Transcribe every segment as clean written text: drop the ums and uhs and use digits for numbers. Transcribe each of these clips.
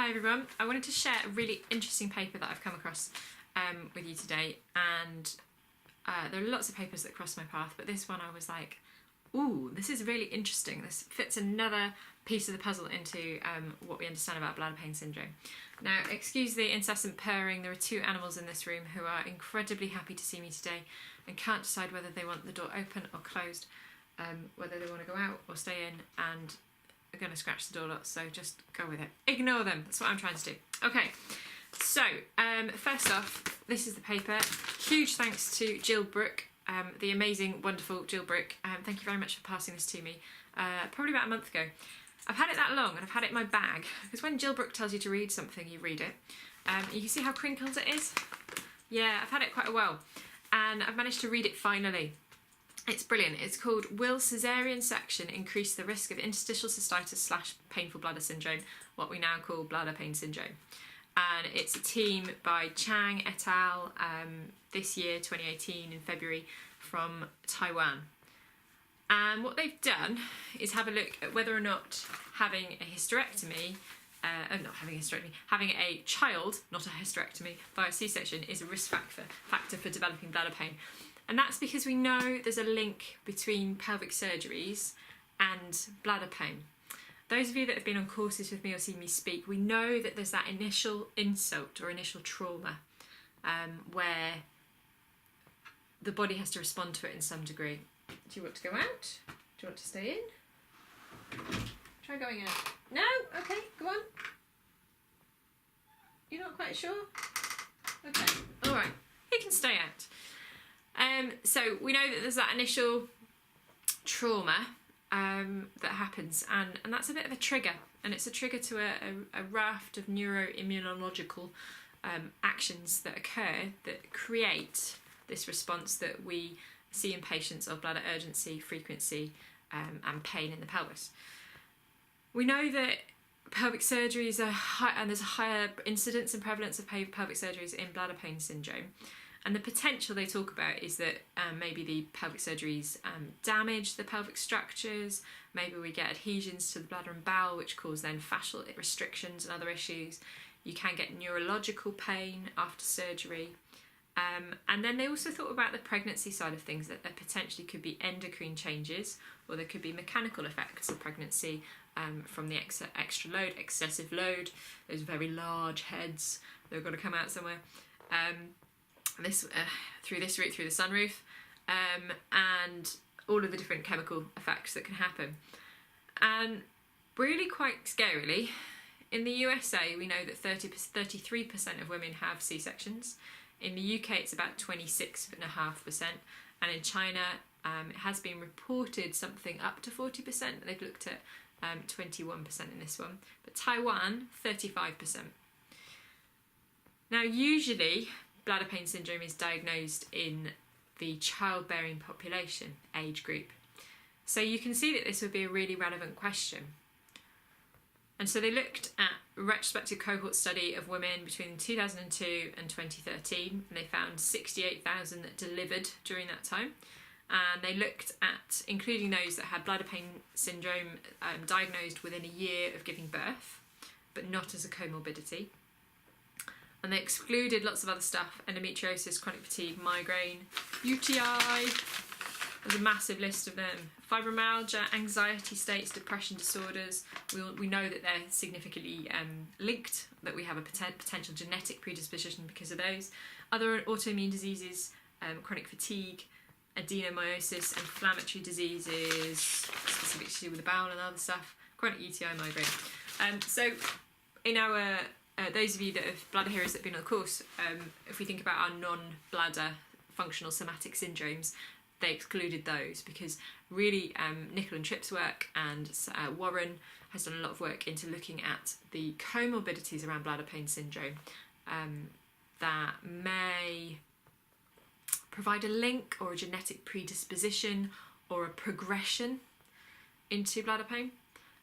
Hi everyone, I wanted to share a really interesting paper that I've come across with you today, and there are lots of papers that cross my path, but this one I was like, ooh, this is really interesting. This fits another piece of the puzzle into what we understand about bladder pain syndrome. Now, excuse the incessant purring, there are two animals in this room who are incredibly happy to see me today and can't decide whether they want the door open or closed, whether they want to go out or stay in, and are going to scratch the door lots, so just go with it. Ignore them, that's what I'm trying to do. Okay, so first off, this is the paper. Huge thanks to Jill Brooke, the amazing, wonderful Jill Brooke. Thank you very much for passing this to me, probably about a month ago. I've had it that long and I've had it in my bag, because when Jill Brooke tells you to read something, you read it. You can see how crinkled it is? Yeah, I've had it quite a while, and I've managed to read it finally. It's brilliant. It's called Will Caesarean Section Increase the Risk of Interstitial Cystitis / Painful Bladder Syndrome, what we now call bladder pain syndrome. And it's a team by Chang et al. This year, 2018, in February, from Taiwan. And what they've done is have a look at whether or not having a hysterectomy, having a child, not a hysterectomy, via C-section is a risk factor for developing bladder pain. And that's because we know there's a link between pelvic surgeries and bladder pain. Those of you that have been on courses with me or seen me speak, we know that there's that initial insult or initial trauma where the body has to respond to it in some degree. Do you want to go out? Do you want to stay in? Try going out. No? Okay, go on. You're not quite sure? Okay, all right. You can stay out. So we know that there's that initial trauma that happens, and that's a bit of a trigger, and it's a trigger to a raft of neuroimmunological actions that occur that create this response that we see in patients of bladder urgency, frequency, and pain in the pelvis. We know that pelvic surgeries are high, and there's a higher incidence and prevalence of pelvic surgeries in bladder pain syndrome. And the potential they talk about is that maybe the pelvic surgeries damage the pelvic structures, maybe we get adhesions to the bladder and bowel, which cause then fascial restrictions and other issues. You can get neurological pain after surgery. And then they also thought about the pregnancy side of things, that there potentially could be endocrine changes, or there could be mechanical effects of pregnancy from the extra load, excessive load, those very large heads that have got to come out somewhere. Through this route, through the sunroof, and all of the different chemical effects that can happen. And really quite scarily, in the USA we know that 33% of women have C-sections. In the UK it's about 26.5%, and in China it has been reported something up to 40%. They've looked at 21% in this one, but Taiwan 35%. Now usually bladder pain syndrome is diagnosed in the childbearing population age group. So you can see that this would be a really relevant question. And so they looked at a retrospective cohort study of women between 2002 and 2013, and they found 68,000 that delivered during that time. And they looked at including those that had bladder pain syndrome diagnosed within a year of giving birth, but not as a comorbidity. And they excluded lots of other stuff: endometriosis, chronic fatigue, migraine, UTI. There's a massive list of them. Fibromyalgia, anxiety states, depression disorders. We know that they're significantly linked, that we have a potential genetic predisposition because of those. Other autoimmune diseases, chronic fatigue, adenomyosis, inflammatory diseases, specific to do with the bowel and other stuff, chronic UTI, migraine. So in our those of you that have bladder hearers that have been on the course, if we think about our non-bladder functional somatic syndromes, they excluded those because really Nicol and Tripp's work and Warren has done a lot of work into looking at the comorbidities around bladder pain syndrome that may provide a link or a genetic predisposition or a progression into bladder pain,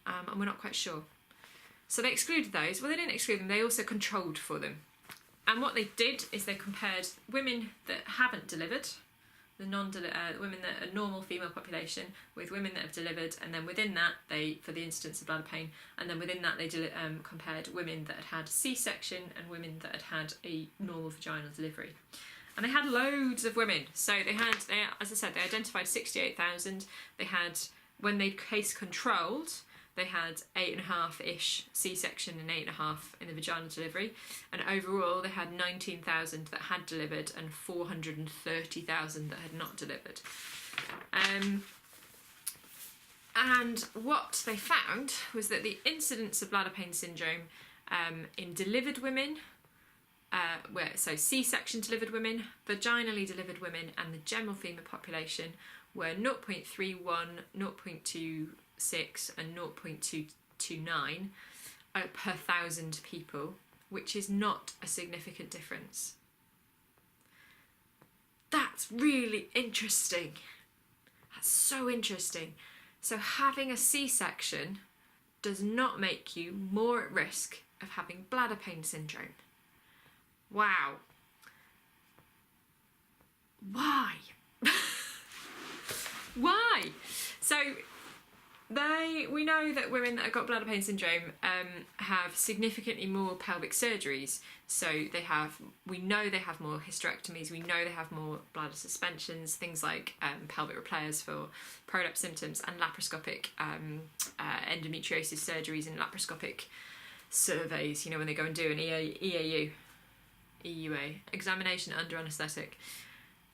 and we're not quite sure. So they excluded those. Well, they didn't exclude them, they also controlled for them. And what they did is they compared women that haven't delivered the women that are normal female population with women that have delivered, and then within that they, for the incidence of bladder pain, and then within that they compared women that had C-section and women that had a normal vaginal delivery. And they had loads of women. So as I said, they identified 68,000. They had, when they case controlled, they had 8.5-ish C-section and 8.5 in the vaginal delivery. And overall, they had 19,000 that had delivered and 430,000 that had not delivered. And what they found was that the incidence of bladder pain syndrome in delivered women, so C-section delivered women, vaginally delivered women, and the general female population were 0.31, 0.26 and 0.229 per 1,000 people, which is not a significant difference. That's really interesting. That's so interesting. So having a C-section does not make you more at risk of having bladder pain syndrome. Wow. Why? Why? So we know that women that have got bladder pain syndrome have significantly more pelvic surgeries. So we know they have more hysterectomies, we know they have more bladder suspensions, things like pelvic repairs for prolapse symptoms, and laparoscopic endometriosis surgeries and laparoscopic surveys, when they go and do an EUA, examination under anaesthetic.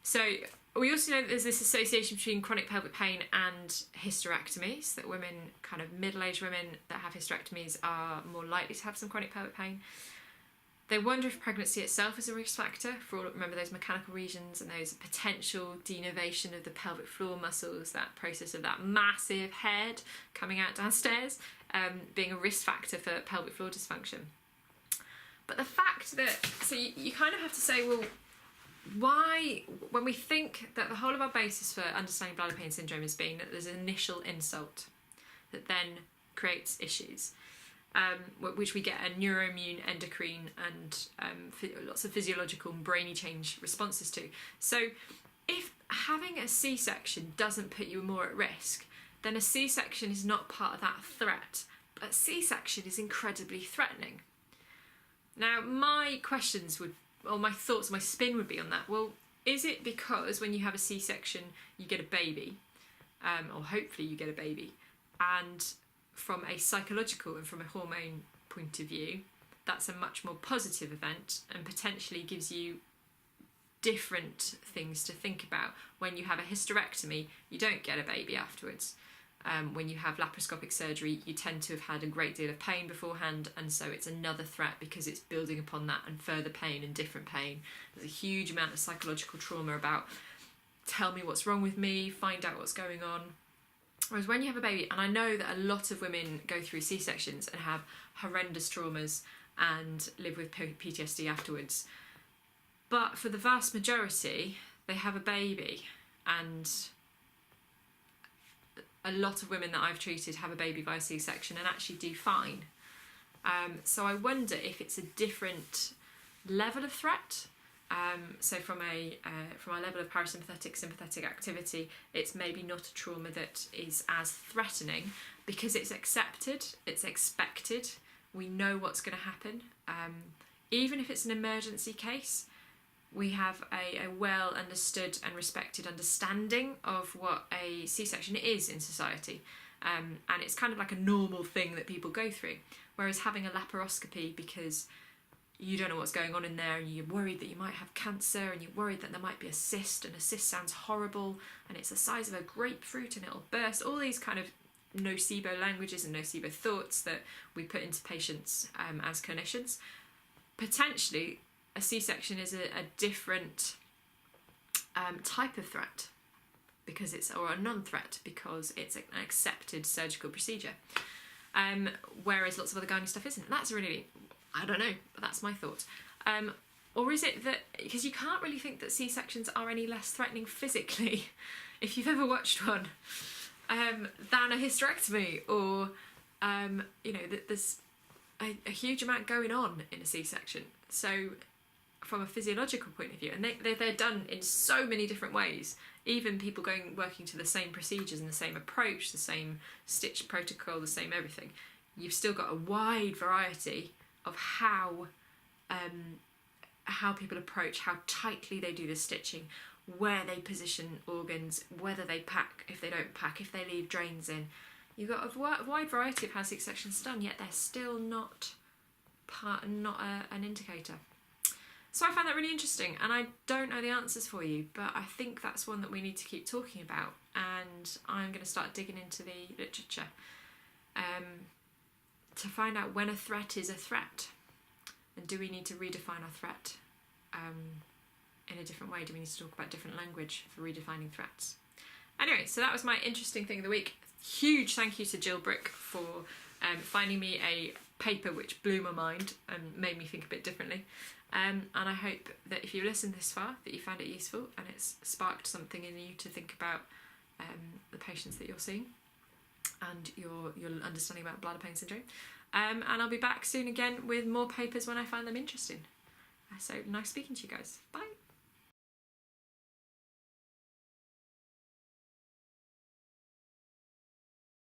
So we also know that there's this association between chronic pelvic pain and hysterectomies, that women, kind of middle-aged women that have hysterectomies, are more likely to have some chronic pelvic pain. They wonder if pregnancy itself is a risk factor for all, remember those mechanical regions and those potential denervation of the pelvic floor muscles, that process of that massive head coming out downstairs, being a risk factor for pelvic floor dysfunction. But the fact that, so you kind of have to say, well, why, when we think that the whole of our basis for understanding bladder pain syndrome is being that there's an initial insult that then creates issues, which we get a neuroimmune, endocrine and lots of physiological and brainy change responses to. So if having a C-section doesn't put you more at risk, then a C-section is not part of that threat. But a C-section is incredibly threatening. Now, my thoughts, my spin would be on that. Well, is it because when you have a C-section, you get a baby, or hopefully you get a baby, and from a psychological and from a hormone point of view, that's a much more positive event and potentially gives you different things to think about. When you have a hysterectomy, you don't get a baby afterwards. When you have laparoscopic surgery, you tend to have had a great deal of pain beforehand, and so it's another threat because it's building upon that and further pain and different pain. There's a huge amount of psychological trauma about, tell me what's wrong with me, find out what's going on. Whereas when you have a baby, and I know that a lot of women go through C-sections and have horrendous traumas and live with PTSD afterwards, but for the vast majority, they have a baby, and a lot of women that I've treated have a baby via C-section and actually do fine. So I wonder if it's a different level of threat. So from a level of parasympathetic, sympathetic activity, it's maybe not a trauma that is as threatening because it's accepted, it's expected, we know what's going to happen. Even if it's an emergency case, we have a well understood and respected understanding of what a C-section is in society. And it's kind of like a normal thing that people go through. Whereas having a laparoscopy, because you don't know what's going on in there and you're worried that you might have cancer and you're worried that there might be a cyst, and a cyst sounds horrible and it's the size of a grapefruit and it'll burst, all these kind of nocebo languages and nocebo thoughts that we put into patients as clinicians. Potentially a C-section is a different type of threat, because or a non-threat, because it's an accepted surgical procedure, whereas lots of other gynae stuff isn't. That's really, I don't know, but that's my thought. Or is it that, because you can't really think that C-sections are any less threatening physically, if you've ever watched one, than a hysterectomy, or that there's a huge amount going on in a C-section. So from a physiological point of view, and they're done in so many different ways. Even people working to the same procedures and the same approach, the same stitch protocol, the same everything. You've still got a wide variety of how people approach, how tightly they do the stitching, where they position organs, whether they pack, if they don't pack, if they leave drains in. You've got a wide variety of how C-section's done, yet they're still not an indicator. So I found that really interesting, and I don't know the answers for you, but I think that's one that we need to keep talking about, and I'm going to start digging into the literature to find out when a threat is a threat, and do we need to redefine our threat in a different way? Do we need to talk about different language for redefining threats? Anyway, so that was my interesting thing of the week. Huge thank you to Jill Brick for finding me a paper which blew my mind and made me think a bit differently. And I hope that if you listened this far, that you found it useful and it's sparked something in you to think about the patients that you're seeing and your understanding about bladder pain syndrome. And I'll be back soon again with more papers when I find them interesting. So nice speaking to you guys. Bye.